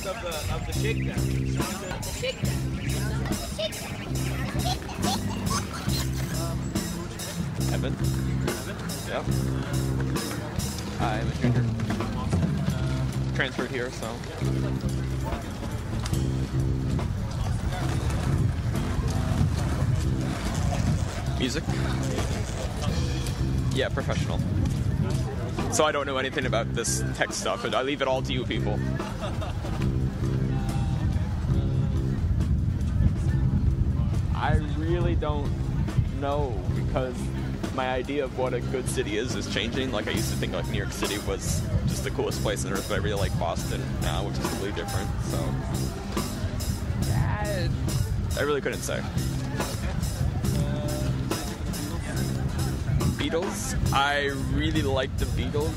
of the shakedown. Evan? Yep. I'm a stranger. Transferred here, so. Music? Yeah, professional. So I don't know anything about this tech stuff, and I leave it all to you people. I really don't know, because my idea of what a good city is changing. Like, I used to think like New York City was just the coolest place on earth, but I really like Boston now, which is completely different. So I really couldn't say. Beatles. I really like the Beatles.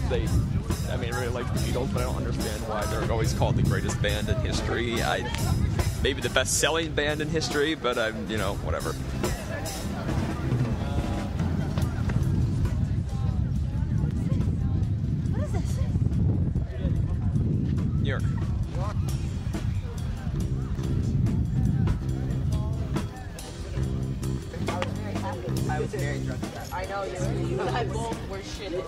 I really like the Beatles, but I don't understand why they're always called the greatest band in history. Maybe the best-selling band in history, but whatever. What is this? New York. I was very drunk. I know you and I both were shitting.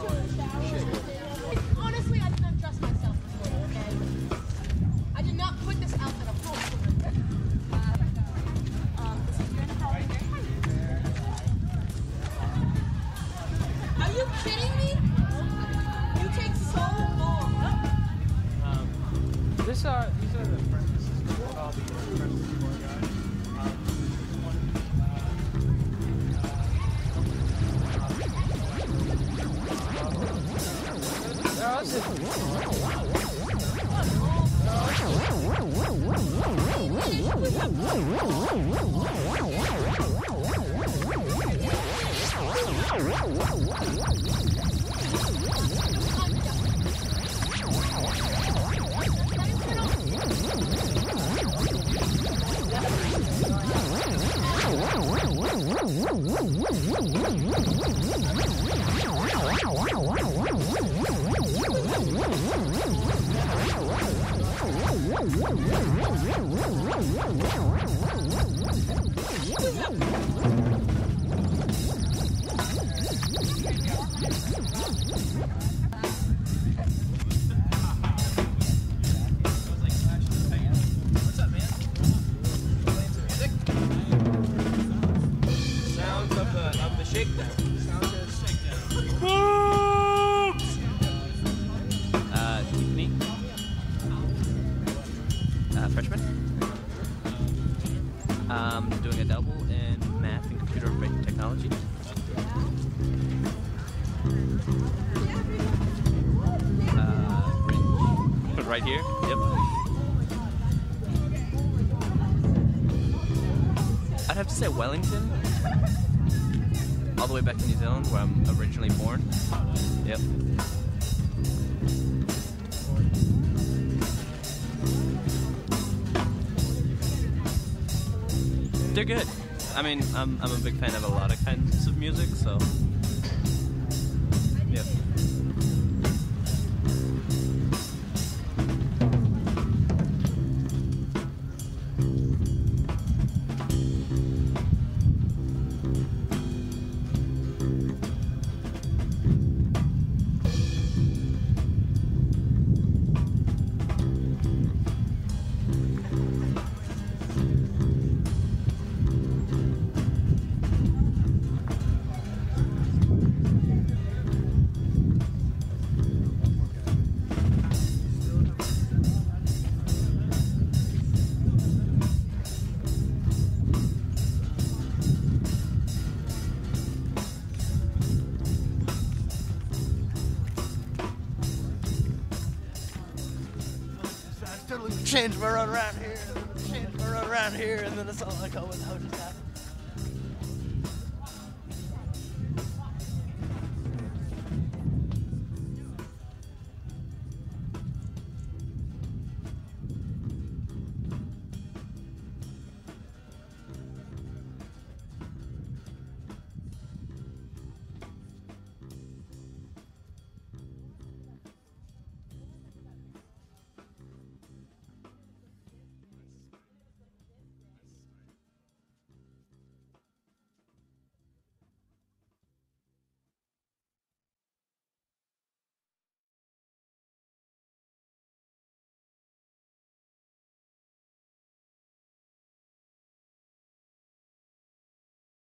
Honestly, I did not dress myself this morning, okay? I did not put this outfit up. Are you kidding me? You take so long. These are the apprentices. The apprentices Tiffany. Freshman. Doing a double in math and computer information technology. Right here. Yep. I'd have to say Wellington. All the way back to New Zealand, where I'm originally born. Yep. They're good. I'm a big fan of a lot of kinds of music, so. Yep. Change my run around here, and then it's all like, oh, what the hell just happened?